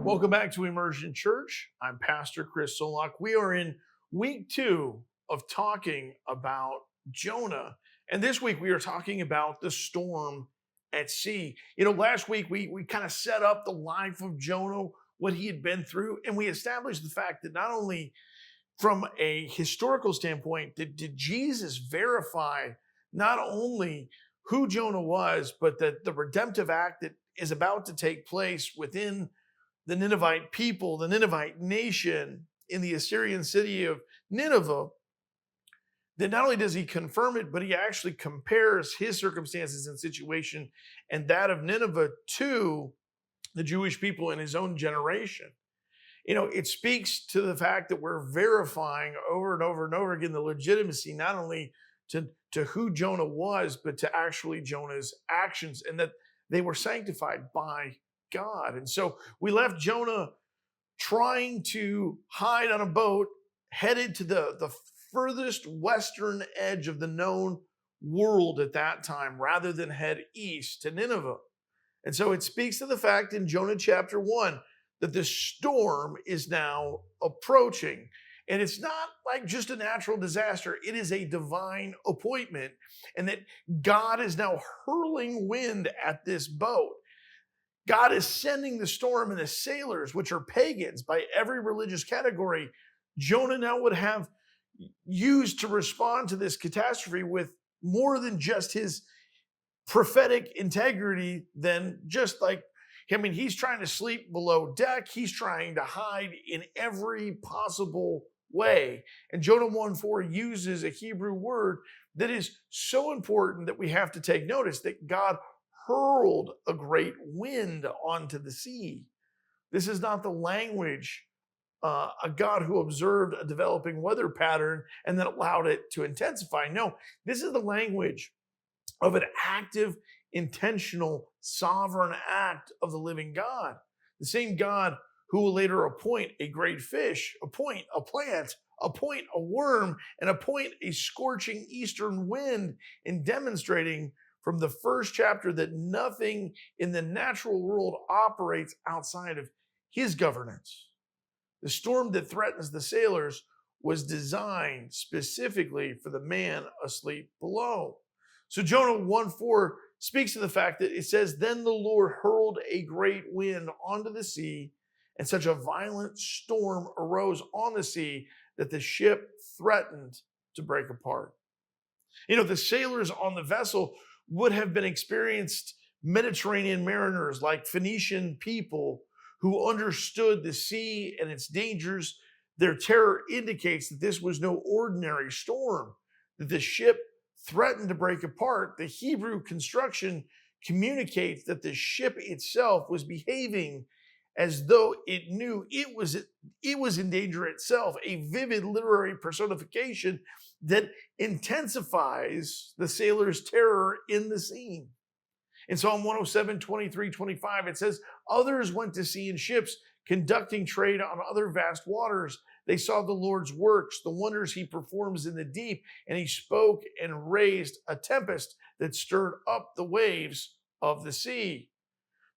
Welcome back to Immersion Church. I'm Pastor Chris Soloc. We are in week 2 of talking about Jonah. And this week we are talking about the storm at sea. Last week we kind of set up the life of Jonah, what he had been through, and we established the fact that not only from a historical standpoint did Jesus verify not only who Jonah was, but that the redemptive act that is about to take place within the Ninevite people, the Ninevite nation in the Assyrian city of Nineveh, that not only does he confirm it, but he actually compares his circumstances and situation and that of Nineveh to the Jewish people in his own generation. It speaks to the fact that we're verifying over and over and over again the legitimacy, not only to who Jonah was, but to actually Jonah's actions, and that they were sanctified by God. And so we left Jonah trying to hide on a boat headed to the furthest western edge of the known world at that time, rather than head east to Nineveh. And so it speaks to the fact in Jonah chapter 1 that the storm is now approaching. And it's not like just a natural disaster. It is a divine appointment, and that God is now hurling wind at this boat. God is sending the storm, and the sailors, which are pagans by every religious category, Jonah now would have used to respond to this catastrophe with more than just his prophetic integrity, than just like, he's trying to sleep below deck. He's trying to hide in every possible way. And Jonah 1:4 uses a Hebrew word that is so important that we have to take notice, that God hurled a great wind onto the sea. This is not the language a God who observed a developing weather pattern and then allowed it to intensify. No, this is the language of an active, intentional, sovereign act of the living God. The same God who will later appoint a great fish, appoint a plant, appoint a worm, and appoint a scorching eastern wind, in demonstrating from the first chapter that nothing in the natural world operates outside of his governance. The storm that threatens the sailors was designed specifically for the man asleep below. So Jonah 1:4 speaks to the fact that it says, "Then the Lord hurled a great wind onto the sea, and such a violent storm arose on the sea that the ship threatened to break apart." The sailors on the vessel would have been experienced Mediterranean mariners, like Phoenician people who understood the sea and its dangers. Their terror indicates that this was no ordinary storm, that the ship threatened to break apart. The Hebrew construction communicates that the ship itself was behaving as though it knew it was in danger itself, a vivid literary personification that intensifies the sailors' terror in the scene. In Psalm 107, 23, 25, it says, "Others went to sea in ships, conducting trade on other vast waters. They saw the Lord's works, the wonders he performs in the deep, and he spoke and raised a tempest that stirred up the waves of the sea."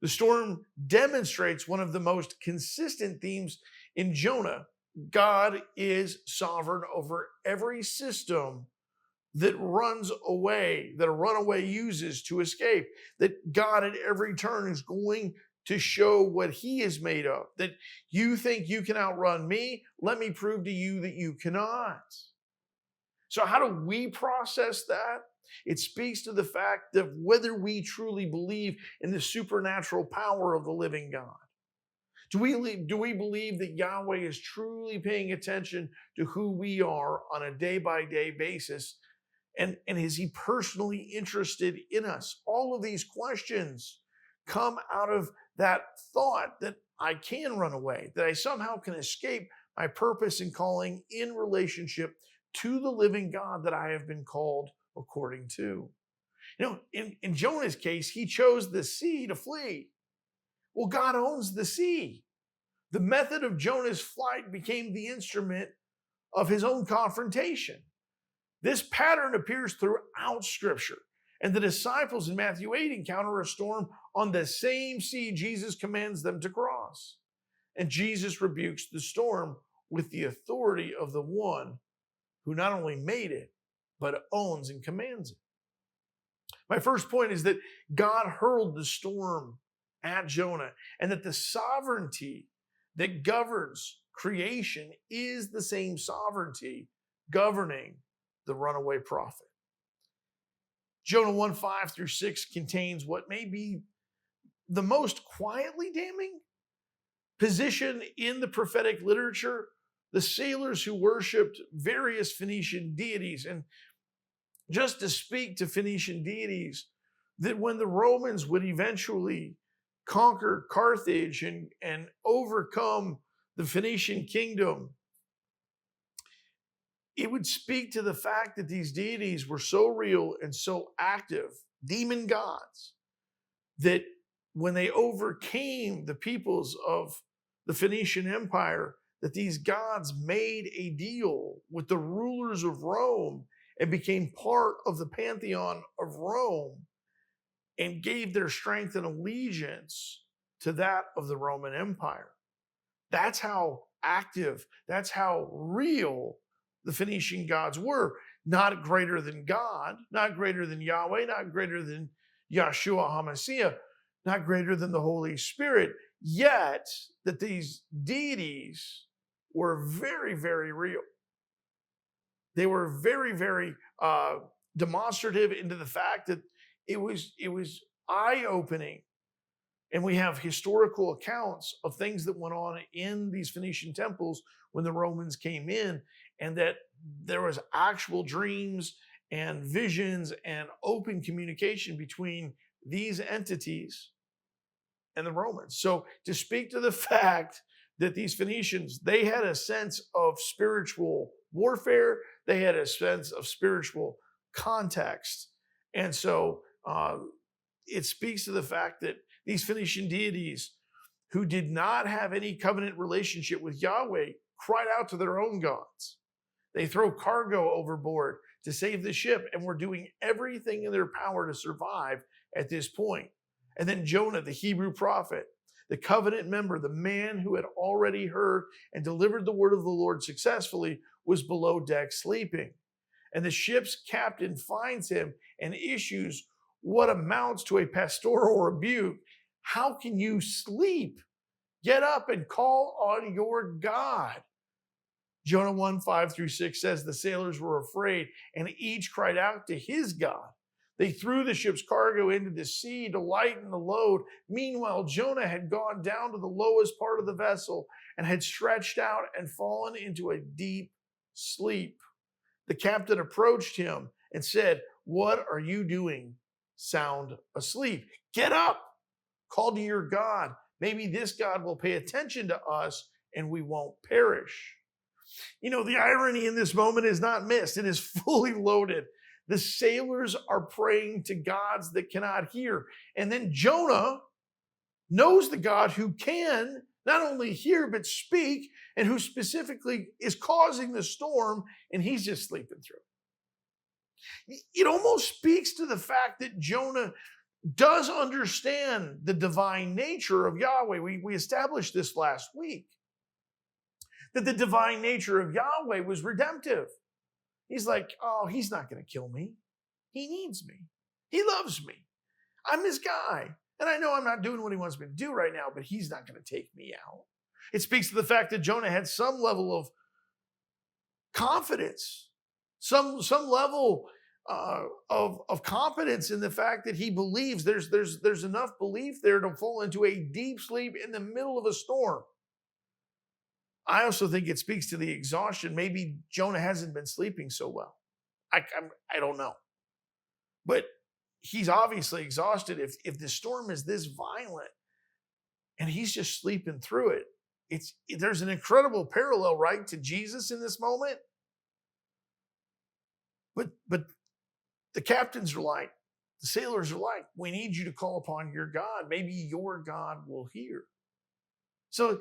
The storm demonstrates one of the most consistent themes in Jonah. God is sovereign over every system that runs away, that a runaway uses to escape. That God at every turn is going to show what he is made of. That you think you can outrun me, let me prove to you that you cannot. So how do we process that? It speaks to the fact of whether we truly believe in the supernatural power of the living God. Do we believe that Yahweh is truly paying attention to who we are on a day-by-day basis? And is he personally interested in us? All of these questions come out of that thought that I can run away, that I somehow can escape my purpose and calling in relationship to the living God that I have been called according to. In Jonah's case, he chose the sea to flee. Well, God owns the sea. The method of Jonah's flight became the instrument of his own confrontation. This pattern appears throughout Scripture. And the disciples in Matthew 8 encounter a storm on the same sea Jesus commands them to cross. And Jesus rebukes the storm with the authority of the one who not only made it, but owns and commands it. My first point is that God hurled the storm at Jonah, and that the sovereignty that governs creation is the same sovereignty governing the runaway prophet. Jonah 1:5-6 contains what may be the most quietly damning position in the prophetic literature. The sailors who worshiped various Phoenician deities, and just to speak to Phoenician deities, that when the Romans would eventually conquer Carthage and overcome the Phoenician kingdom, it would speak to the fact that these deities were so real and so active, demon gods, that when they overcame the peoples of the Phoenician Empire, that these gods made a deal with the rulers of Rome and became part of the pantheon of Rome and gave their strength and allegiance to that of the Roman Empire. That's how active, that's how real the Phoenician gods were. Not greater than God, not greater than Yahweh, not greater than Yahshua HaMashiach, not greater than the Holy Spirit. Yet that these deities were very, very real. They were very, very demonstrative into the fact that it was eye-opening. And we have historical accounts of things that went on in these Phoenician temples when the Romans came in, and that there was actual dreams and visions and open communication between these entities and the Romans. So to speak to the fact that these Phoenicians, they had a sense of spiritual warfare, they had a sense of spiritual context. And so it speaks to the fact that these Phoenician deities who did not have any covenant relationship with Yahweh cried out to their own gods. They throw cargo overboard to save the ship and were doing everything in their power to survive at this point. And then Jonah, the Hebrew prophet, the covenant member, the man who had already heard and delivered the word of the Lord successfully, was below deck sleeping. And the ship's captain finds him and issues what amounts to a pastoral rebuke. How can you sleep? Get up and call on your God. Jonah 1:5-6 says the sailors were afraid and each cried out to his God. They threw the ship's cargo into the sea to lighten the load. Meanwhile, Jonah had gone down to the lowest part of the vessel and had stretched out and fallen into a deep sleep. The captain approached him and said, "What are you doing? Sound asleep. Get up. Call to your God. Maybe this God will pay attention to us and we won't perish." You know, the irony in this moment is not missed. It is fully loaded. The sailors are praying to gods that cannot hear. And then Jonah knows the God who can not only hear, but speak, and who specifically is causing the storm, and he's just sleeping through. It almost speaks to the fact that Jonah does understand the divine nature of Yahweh. We established this last week, that the divine nature of Yahweh was redemptive. He's like, oh, he's not going to kill me. He needs me. He loves me. I'm his guy. And I know I'm not doing what he wants me to do right now, but he's not going to take me out. It speaks to the fact that Jonah had some level of confidence, some level of competence in the fact that he believes there's enough belief there to fall into a deep sleep in the middle of a storm. I also think it speaks to the exhaustion. Maybe Jonah hasn't been sleeping so well. I don't know. But he's obviously exhausted. If the storm is this violent and he's just sleeping through it, there's an incredible parallel, right, to Jesus in this moment. But the captains are like, the sailors are like, we need you to call upon your God. Maybe your God will hear. So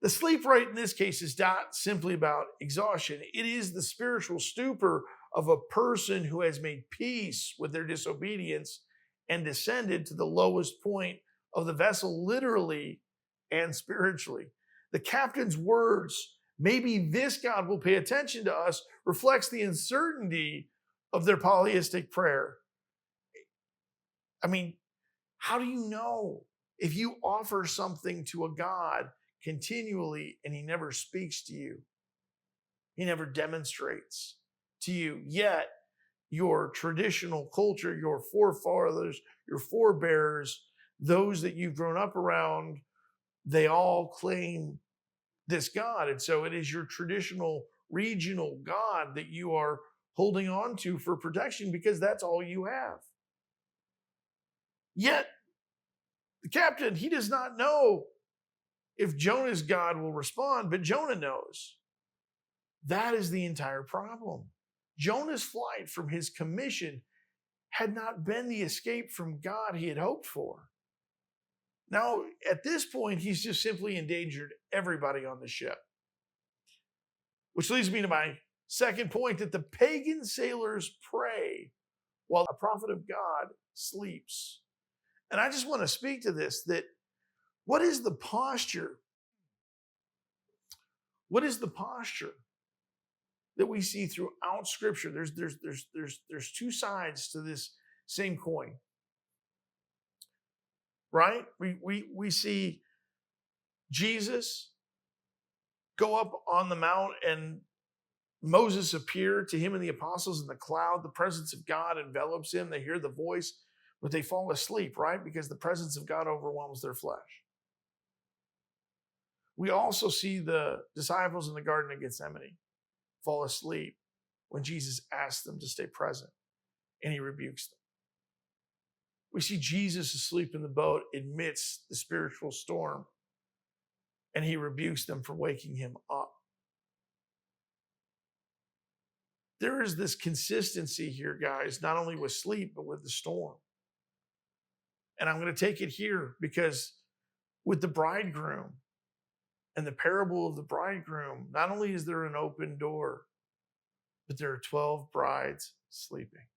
the sleep right in this case is not simply about exhaustion. It is the spiritual stupor of a person who has made peace with their disobedience and descended to the lowest point of the vessel, literally and spiritually. The captain's words, maybe this God will pay attention to us, reflects the uncertainty of their polytheistic prayer. I mean, how do you know if you offer something to a God continually and he never speaks to you? He never demonstrates to you. Yet, your traditional culture, your forefathers, your forebears, those that you've grown up around, they all claim this God. And so it is your traditional regional God that you are holding on to for protection because that's all you have. Yet, the captain, he does not know if Jonah's God will respond, but Jonah knows. That is the entire problem. Jonah's flight from his commission had not been the escape from God he had hoped for. Now, at this point, he's just simply endangered everybody on the ship. Which leads me to my second point, that the pagan sailors pray while a prophet of God sleeps. And I just want to speak to this, that what is the posture? What is the posture that we see throughout Scripture? There's two sides to this same coin, right? We see Jesus go up on the mount and Moses appeared to him and the apostles in the cloud. The presence of God envelops him. They hear the voice, but they fall asleep, right? Because the presence of God overwhelms their flesh. We also see the disciples in the Garden of Gethsemane fall asleep when Jesus asks them to stay present, and he rebukes them. We see Jesus asleep in the boat amidst the spiritual storm, and he rebukes them for waking him up. There is this consistency here, guys, not only with sleep, but with the storm. And I'm going to take it here because with the bridegroom and the parable of the bridegroom, not only is there an open door, but there are 12 brides sleeping.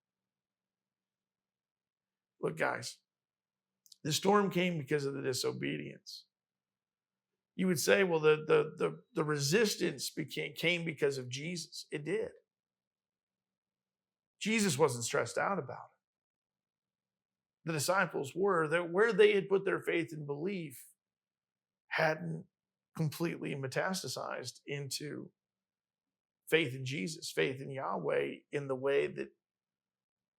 Look, guys, the storm came because of the disobedience. You would say, well, the resistance came because of Jesus. It did. Jesus wasn't stressed out about it. The disciples were. That where they had put their faith and belief hadn't completely metastasized into faith in Jesus, faith in Yahweh in the way that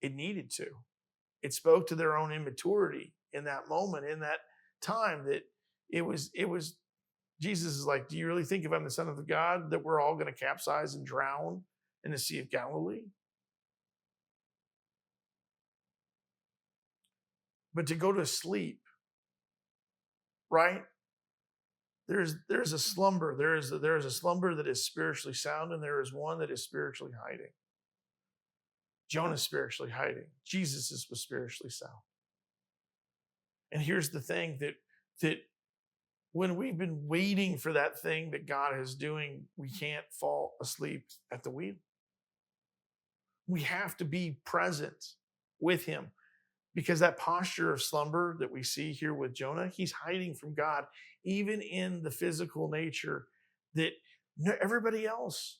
it needed to. It spoke to their own immaturity in that moment, in that time, that it was Jesus is like, do you really think if I'm the Son of God that we're all going to capsize and drown in the Sea of Galilee? But to go to sleep, right? There's a slumber. There is a slumber that is spiritually sound, and there is one that is spiritually hiding. Jonah's spiritually hiding. Jesus was spiritually sound. And here's the thing, that when we've been waiting for that thing that God is doing, we can't fall asleep at the wheel. We have to be present with him. Because that posture of slumber that we see here with Jonah, he's hiding from God, even in the physical nature that everybody else,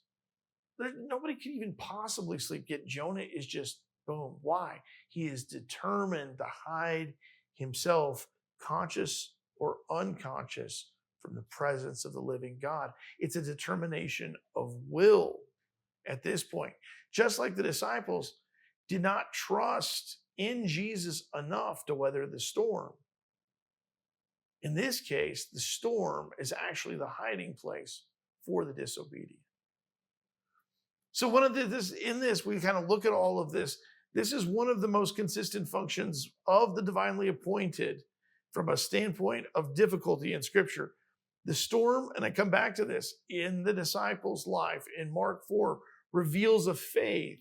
nobody could even possibly sleep. Yet Jonah is just, boom. Why? He is determined to hide himself, conscious or unconscious, from the presence of the living God. It's a determination of will at this point. Just like the disciples did not trust in Jesus enough to weather the storm. In this case, the storm is actually the hiding place for the disobedient. So in this, we kind of look at all of this. This is one of the most consistent functions of the divinely appointed from a standpoint of difficulty in Scripture. The storm, and I come back to this, in the disciples' life in Mark 4, reveals a faith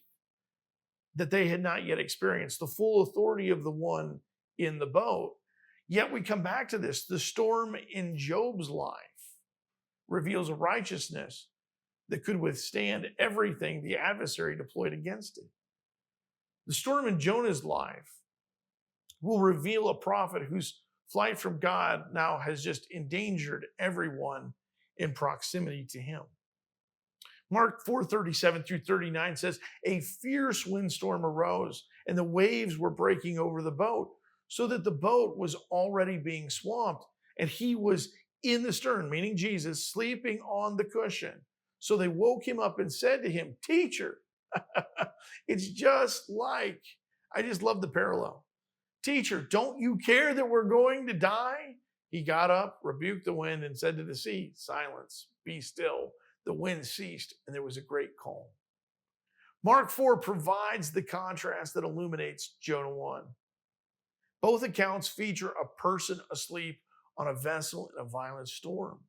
that they had not yet experienced, the full authority of the one in the boat. Yet we come back to this. The storm in Job's life reveals a righteousness that could withstand everything the adversary deployed against it. The storm in Jonah's life will reveal a prophet whose flight from God now has just endangered everyone in proximity to him. Mark 4:37-39 says, a fierce windstorm arose, and the waves were breaking over the boat, so that the boat was already being swamped, and he was in the stern, meaning Jesus, sleeping on the cushion. So they woke him up and said to him, Teacher, it's just like, I just love the parallel. Teacher, don't you care that we're going to die? He got up, rebuked the wind, and said to the sea, Silence, be still. The wind ceased, and there was a great calm. Mark 4 provides the contrast that illuminates Jonah 1. Both accounts feature a person asleep on a vessel in a violent storm.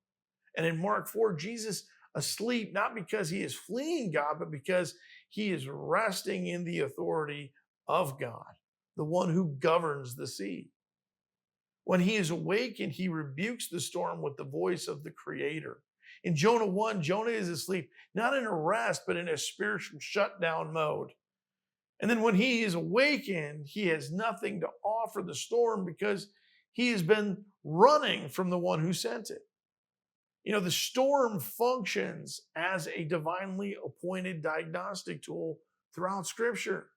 And in Mark 4, Jesus asleep, not because he is fleeing God, but because he is resting in the authority of God, the one who governs the sea. When he is awakened, he rebukes the storm with the voice of the Creator. In Jonah 1, Jonah is asleep, not in a rest, but in a spiritual shutdown mode. And then when he is awakened, he has nothing to offer the storm because he has been running from the one who sent it. You know, the storm functions as a divinely appointed diagnostic tool throughout Scripture.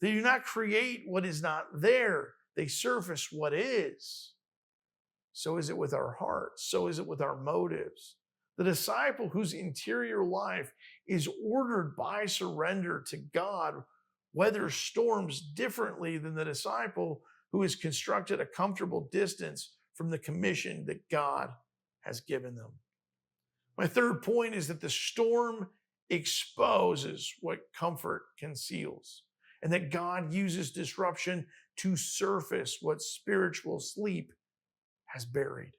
They do not create what is not there. They surface what is. So is it with our hearts. So is it with our motives. The disciple whose interior life is ordered by surrender to God weathers storms differently than the disciple who has constructed a comfortable distance from the commission that God has given them. My third point is that the storm exposes what comfort conceals, and that God uses disruption to surface what spiritual sleep has buried.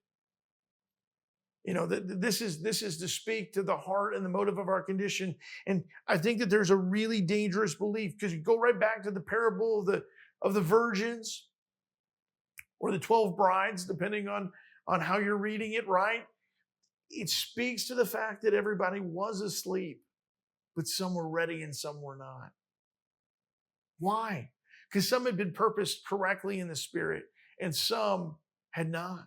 You know, this is to speak to the heart and the motive of our condition. And I think that there's a really dangerous belief, because you go right back to the parable of the virgins or the 12 brides, depending on how you're reading it, right? It speaks to the fact that everybody was asleep, but some were ready and some were not. Why? Because some had been purposed correctly in the Spirit and some had not.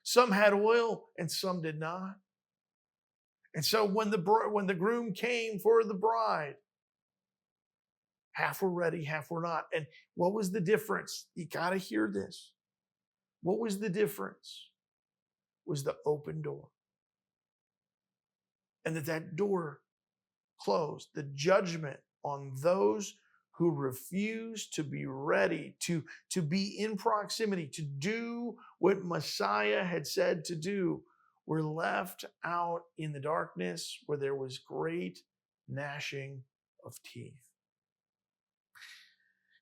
Some had oil and some did not. And so when the groom came for the bride, half were ready, half were not. And what was the difference? You got to hear this. What was the difference? Was the open door. And that door closed. The judgment on those who refuse to be ready, to be in proximity, to do what Messiah had said to do, were left out in the darkness where there was great gnashing of teeth.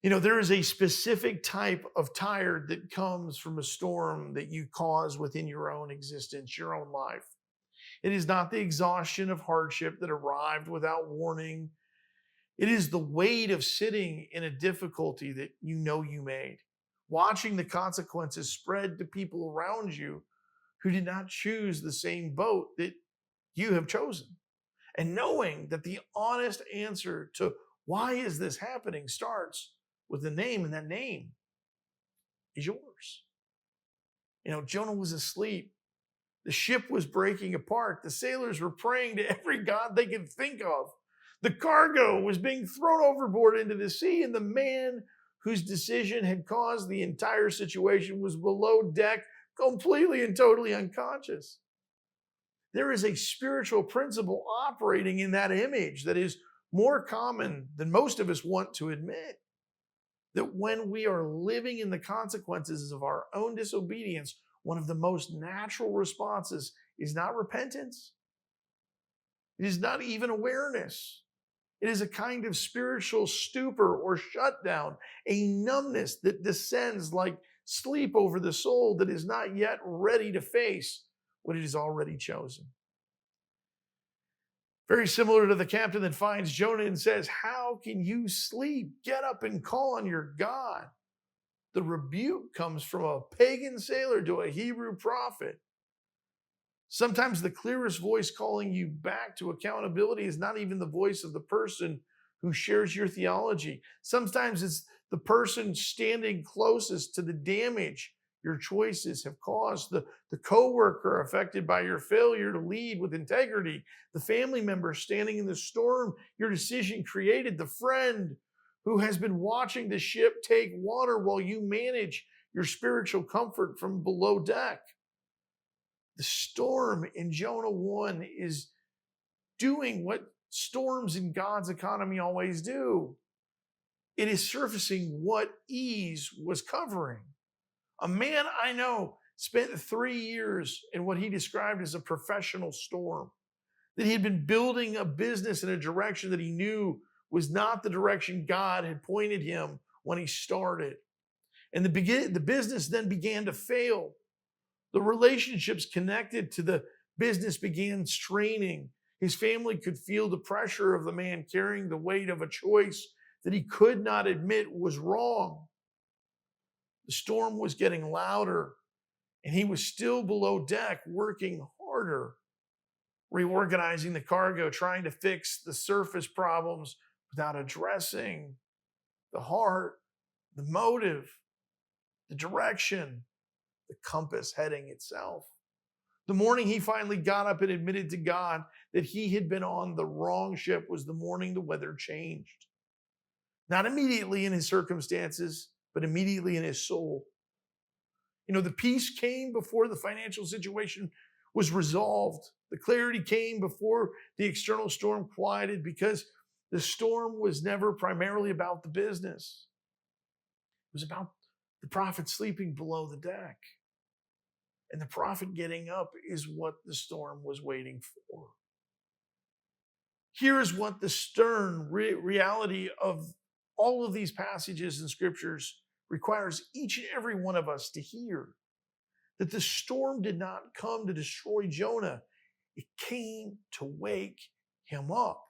You know, there is a specific type of tired that comes from a storm that you cause within your own existence, your own life. It is not the exhaustion of hardship that arrived without warning. It is the weight of sitting in a difficulty that you know you made, watching the consequences spread to people around you who did not choose the same boat that you have chosen, and knowing that the honest answer to why is this happening starts with the name, and that name is yours. You know, Jonah was asleep. The ship was breaking apart. The sailors were praying to every god they could think of. The cargo was being thrown overboard into the sea, and the man whose decision had caused the entire situation was below deck, completely and totally unconscious. There is a spiritual principle operating in that image that is more common than most of us want to admit. That when we are living in the consequences of our own disobedience, one of the most natural responses is not repentance. It is not even awareness. It is a kind of spiritual stupor or shutdown, a numbness that descends like sleep over the soul that is not yet ready to face what it has already chosen. Very similar to the captain that finds Jonah and says, "How can you sleep? Get up and call on your God." The rebuke comes from a pagan sailor to a Hebrew prophet. Sometimes the clearest voice calling you back to accountability is not even the voice of the person who shares your theology. Sometimes it's the person standing closest to the damage your choices have caused, the coworker affected by your failure to lead with integrity, the family member standing in the storm your decision created, the friend who has been watching the ship take water while you manage your spiritual comfort from below deck. The storm in Jonah 1 is doing what storms in God's economy always do. It is surfacing what ease was covering. A man I know spent 3 years in what he described as a professional storm, that he had been building a business in a direction that he knew was not the direction God had pointed him when he started. And the business then began to fail. The relationships connected to the business began straining. His family could feel the pressure of the man carrying the weight of a choice that he could not admit was wrong. The storm was getting louder, and he was still below deck working harder, reorganizing the cargo, trying to fix the surface problems without addressing the heart, the motive, the direction, the compass heading itself. The morning he finally got up and admitted to God that he had been on the wrong ship was the morning the weather changed. Not immediately in his circumstances, but immediately in his soul. The peace came before the financial situation was resolved. The clarity came before the external storm quieted, because the storm was never primarily about the business. It was about the prophet sleeping below the deck. And the prophet getting up is what the storm was waiting for. Here is what the stern reality of all of these passages in scriptures requires each and every one of us to hear. That the storm did not come to destroy Jonah. It came to wake him up.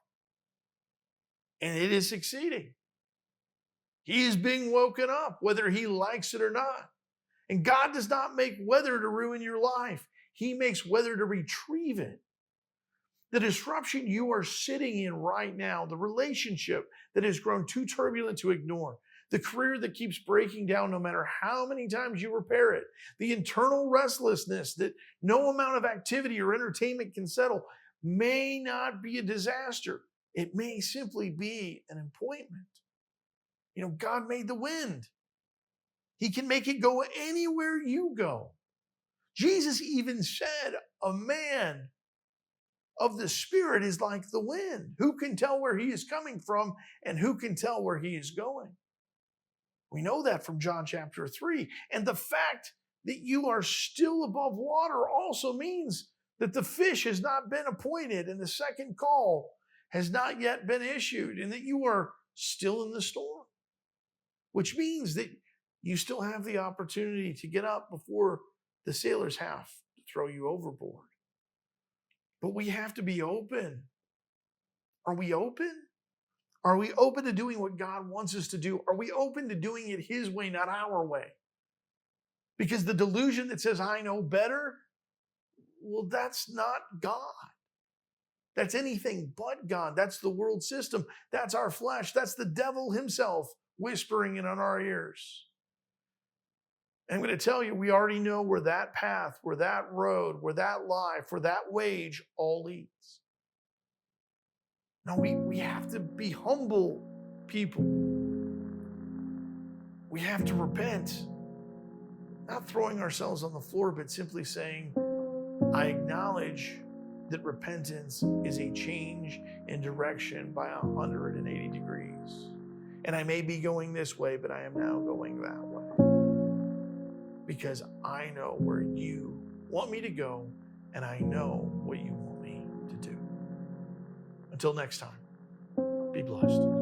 And it is succeeding. He is being woken up, whether he likes it or not. And God does not make weather to ruin your life. He makes weather to retrieve it. The disruption you are sitting in right now, the relationship that has grown too turbulent to ignore, the career that keeps breaking down no matter how many times you repair it, the internal restlessness that no amount of activity or entertainment can settle, may not be a disaster. It may simply be an appointment. God made the wind. He can make it go anywhere you go. Jesus even said, a man of the Spirit is like the wind. Who can tell where he is coming from, and who can tell where he is going? We know that from John chapter 3. And the fact that you are still above water also means that the fish has not been appointed and the second call has not yet been issued, and that you are still in the storm, which means that you still have the opportunity to get up before the sailors have to throw you overboard. But we have to be open. Are we open? Are we open to doing what God wants us to do? Are we open to doing it his way, not our way? Because the delusion that says, I know better, well, that's not God. That's anything but God. That's the world system. That's our flesh. That's the devil himself whispering in on our ears. And I'm going to tell you, we already know where that path, where that road, where that life, where that wage all leads. Now, we have to be humble people. We have to repent. Not throwing ourselves on the floor, but simply saying, I acknowledge that repentance is a change in direction by 180 degrees. And I may be going this way, but I am now going that way. Because I know where you want me to go, and I know what you want me to do. Until next time, be blessed.